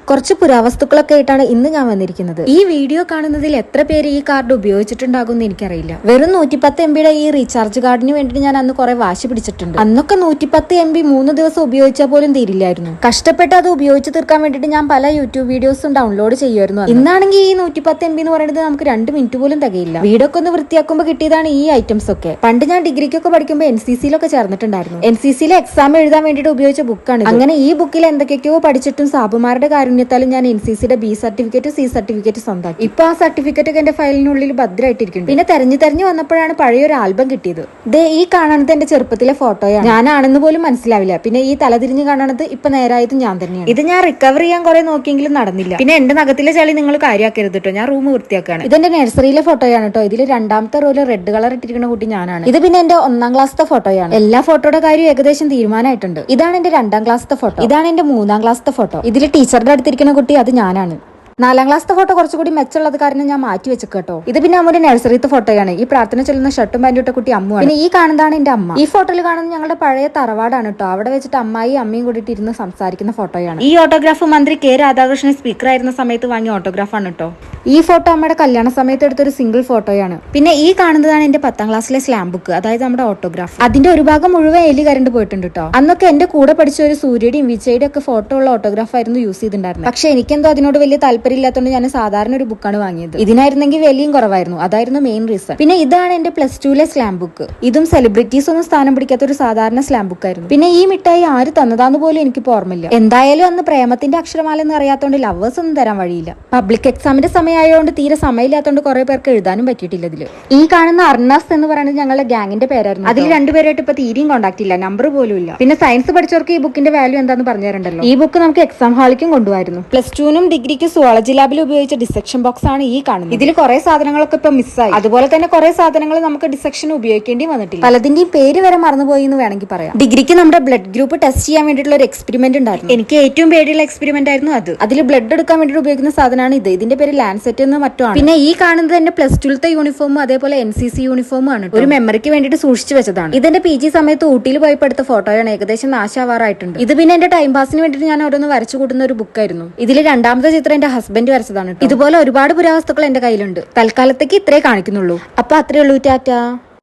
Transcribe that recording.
കുറച്ച് പുരാവസ്തുക്കളൊക്കെ ആയിട്ടാണ് ഇന്ന് ഞാൻ വന്നിരിക്കുന്നത്. ഈ വീഡിയോ കാണുന്നതിൽ എത്ര പേര് ഈ കാർഡ് ഉപയോഗിച്ചിട്ടുണ്ടാകും എന്ന് എനിക്കറിയില്ല. വെറും 110 MB ഈ റീചാർജ് കാർഡിന് വേണ്ടി ഞാൻ അന്ന് കുറെ വാശി പിടിച്ചിട്ടുണ്ട്. അന്നൊക്കെ 110 MB 3 ദിവസം ഉപയോഗിച്ചാൽ പോലും തീരില്ലായിരുന്നു. കഷ്ടപ്പെട്ട് അത് ഉപയോഗിച്ച് തീർക്കാൻ വേണ്ടിയിട്ട് ഞാൻ പല യൂട്യൂബ് വീഡിയോസും ഡൗൺലോഡ് ചെയ്യുമായിരുന്നു. ഇന്നാണെങ്കിൽ ഈ 110 MB എന്ന് പറയുന്നത് നമുക്ക് 2 മിനിറ്റ് പോലും തികയില്ല. വീടൊക്കെ ഒന്ന് വൃത്തിയാക്കുമ്പോൾ കിട്ടിയതാണ് ഈ ഐറ്റംസ് ഒക്കെ. പണ്ട് ഞാൻ ഡിഗ്രിക്കൊക്കെ പഠിക്കുമ്പോൾ NCC-യിലൊക്കെ ചേർന്നിട്ടുണ്ടായിരുന്നു. NCC-യിലെ എക്സാം എഴുതാൻ വേണ്ടിയിട്ട് ഉപയോഗിച്ച ബുക്കാണ്. അങ്ങനെ ഈ ബുക്കിൽ എന്തൊക്കെയോ പഠിച്ചിട്ടും സാബുമാരുടെ കാരുണ്യത്താലും ഞാൻ NCC-യുടെ B സർട്ടിഫിക്കറ്റ് C സർട്ടിഫിക്കറ്റ് സ്വന്തമാക്കി. ഇപ്പൊ ആ സർട്ടിഫിക്കറ്റ് ഒക്കെ എന്റെ ഫയലിനുള്ളിൽ ഭദ്രമായിട്ടിരിക്കുന്നു. പിന്നെ തെരഞ്ഞു വന്നപ്പോഴാണ് പഴയൊരു ആൽബം കിട്ടിയത്. ഈ കാണുന്നത് എന്റെ ചെറുപ്പത്തിലെ ഫോട്ടോയാണ്. ഞാനാണെന്ന് പോലും മനസ്സിലാവില്ല. പിന്നെ ഈ തലതിരിഞ്ഞ് കാണുന്നത് ഇപ്പൊ നേരായത് ഞാൻ തന്നെയാണ്. ഇത് ഞാൻ റിക്കവർ ചെയ്യാൻ കുറെ നോക്കിയെങ്കിലും നടന്നില്ല. പിന്നെ എന്റെ നഖത്തിലെ ചളി നിങ്ങൾ കാര്യമാക്കരുത് കേട്ടോ. ഞാൻ റൂം വൃത്തിയാക്കാണ്. ഇതെന്റെ നഴ്സറിയിലെ ഫോട്ടോയാണ് കേട്ടോ. ഇതിൽ രണ്ടാമത്തെ റോയില് റെഡ് കളർ ഇട്ടിരിക്കുന്ന കുട്ടി ഞാനാണ്. ഇത് പിന്നെ എന്റെ 1ാം ക്ലാസ്സിലെ ഫോട്ടോയാണ്. എല്ലാ ഫോട്ടോയുടെ കാര്യം ഏകദേശം തീരുമാനമായിട്ടുണ്ട്. ഇതാണ് എന്റെ 2ാം ക്ലാസ്സിലെ ഫോട്ടോ. ഇതാണ് എന്റെ 3ാം ക്ലാസ്സിലെ ഫോട്ടോ. ഇതിൽ ടീച്ചറുടെ അടുത്തിരിക്കുന്ന കുട്ടി അത് ഞാനാണ്. 4ാം ക്ലാസ്സിലെ ഫോട്ടോ കുറച്ചുകൂടി മെച്ചമുള്ളത് കാരണം ഞാൻ മാറ്റി വെച്ചു കേട്ടോ. ഇത് പിന്നെ അമ്മയുടെ നഴ്സറിത്തെ ഫോട്ടോയാണ്. ഈ പ്രാർത്ഥന ചൊല്ലുന്ന ഷർട്ടും പാന്റും ഇട്ട കുട്ടി അമ്മുവാണ്. പിന്നെ ഈ കാണുന്നതാണ് എന്റെ അമ്മ. ഈ ഫോട്ടോയിൽ കാണുന്നത് ഞങ്ങളുടെ പഴയ തറവാടാണ് കേട്ടോ. അവിടെ വെച്ചിട്ട് അമ്മയും കൂടിയിട്ട് ഇരുന്ന് സംസാരിക്കുന്ന ഫോട്ടോയാണ്. ഈ ഓട്ടോഗ്രാഫ് മന്ത്രി K രാധാകൃഷ്ണൻ സ്പീക്കർ ആയിരുന്ന സമയത്ത് വാങ്ങിയ ഓട്ടോഗ്രാഫാണ് കേട്ടോ. ഈ ഫോട്ടോ അമ്മയുടെ കല്യാണ സമയത്ത് എടുത്തൊരു സിംഗിൾ ഫോട്ടോയാണ്. പിന്നെ ഈ കാണുന്നതാണ് എന്റെ 10ാം ക്ലാസ്സിലെ സ്ലാം ബുക്ക്, അതായത് നമ്മുടെ ഓട്ടോഗ്രാഫ്. അതിന്റെ ഒരു ഭാഗം മുഴുവൻ എലി കരണ്ട് പോയിട്ടുണ്ട് കേട്ടോ. അന്നൊക്കെ എന്റെ കൂടെ പഠിച്ച ഒരു സൂര്യയുടെയും വിജയുടെയും ഒക്കെ ഫോട്ടോ ഉള്ള ഓട്ടോഗ്രാഫ് ആയിരുന്നു യൂസ് ചെയ്തിട്ടുണ്ടായിരുന്നത്. പക്ഷെ എനിക്കെന്തോ അതിനോട് വലിയ താല്പര്യമില്ലാത്തതുകൊണ്ട് ഞാൻ സാധാരണ ഒരു ബുക്കാണ് വാങ്ങിയത്. ഇതിനായിരുന്നെങ്കിൽ വിലയും കുറവായിരുന്നു. അതായിരുന്നു മെയിൻ റീസൺ. പിന്നെ ഇതാണ് എന്റെ +2-ലെ സ്ലാം ബുക്ക്. ഇതും സെലിബ്രിറ്റീസ് ഒന്നും സ്ഥാനം പിടിക്കാത്ത ഒരു സാധാരണ സ്ലാം ബുക്ക് ആയിരുന്നു. പിന്നെ ഈ മിഠായി ആര് തന്നതാന്ന് പോലും എനിക്ക് ഓർമ്മയില്ല. എന്തായാലും അന്ന് പ്രേമത്തിന്റെ അക്ഷരമാല എന്ന് അറിയാത്തോണ്ട് ലവേഴ്സ് ഒന്നും തരാൻ വഴിയില്ല. പബ്ലിക് എക്സാമിന്റെ സമയമായതുകൊണ്ട് തീരെ സമയമില്ലാത്തതുകൊണ്ട് കുറെ പേർക്ക് എഴുതാനും പറ്റിയിട്ടില്ല. ഇതില് ഈ കാണുന്ന അർണാസ് എന്ന് പറയുന്നത് ഞങ്ങളുടെ ഗ്യാങ്ങിന്റെ പേരായിരുന്നു. അതിൽ രണ്ടുപേരായിട്ട് ഇപ്പൊ തീരെയും കോണ്ടാക്ട് ഇല്ല, നമ്പർ പോലും ഇല്ല. പിന്നെ സയൻസ് പഠിച്ചവർക്ക് ഈ ബുക്കിന്റെ വാല്യൂ എന്താന്ന് പറഞ്ഞു തരണ്ടല്ലോ. ഈ ബുക്ക് നമുക്ക് എക്സാം ഹാളിക്കും കൊണ്ടുപോയിരുന്നു. +2-നും ഡിഗ്രിക്ക് സുവോളജി ലാബിൽ ഉപയോഗിച്ച ഡിസെക്ഷൻ ബോക്സ് ആണ് ഈ കാണുന്നത്. ഇതിൽ കുറെ സാധനങ്ങളൊക്കെ ഇപ്പൊ മിസ്സായി. അതുപോലെ തന്നെ കുറെ സാധനങ്ങൾ നമുക്ക് ഡിസെക്ഷൻ ഉപയോഗിക്കേണ്ടി വന്നിട്ടില്ല. പലതിന്റെയും പേര് വരെ മറന്നുപോയി എന്ന് വേണമെങ്കിൽ പറയാം. ഡിഗ്രിക്ക് നമ്മുടെ ബ്ലഡ് ഗ്രൂപ്പ് ടെസ്റ്റ് ചെയ്യാൻ വേണ്ടിയിട്ടുള്ള ഒരു എക്സ്പെരിമെന്റ് ഉണ്ടായിരുന്നു. എനിക്ക് ഏറ്റവും പേടിയുള്ള എക്സ്പെരിമെന്റ് ആയിരുന്നു അത്. അതിൽ ബ്ലഡ് എടുക്കാൻ വേണ്ടി ഉപയോഗിക്കുന്ന സാധനമാണ് ഇത്. ഇതിന്റെ പേര് ലാൻസെറ്റ് എന്ന് മറ്റോ ആണ്. പിന്നെ ഈ കാണുന്നത് എന്റെ +2-ത്തെ യൂണിഫോമും അതേപോലെ NCC യൂണിഫോമും ആണ്. ഒരു മെമ്മറിക്ക് വേണ്ടിയിട്ട് സൂക്ഷിച്ചു വെച്ചതാണ്. ഇതെന്റെ PG സമയത്ത് ഊട്ടിയിൽ പോയപ്പോൾ എടുത്ത ഫോട്ടോയാണ്. ഏകദേശം നാശാവാറായിട്ടുണ്ട്. ഇത് പിന്നെ എന്റെ ടൈം പാസിന് വേണ്ടിയിട്ട് ഞാൻ ഓരോന്ന് വരച്ചു കൂട്ടുന്ന ഒരു ബുക്കായിരുന്നു. ഇതിൽ രണ്ടാമത്തെ ചിത്രം എന്റെ ഹസ്ബൻഡ് വരച്ചതാണ്. ഇതുപോലെ ഒരുപാട് പുരാവസ്തുക്കൾ എന്റെ കയ്യിലുണ്ട്. തൽക്കാലത്തേക്ക് ഇത്രേ കാണിക്കുന്നുള്ളൂ. അപ്പൊ അത്രേ ഉള്ളൂ. ടാറ്റാ.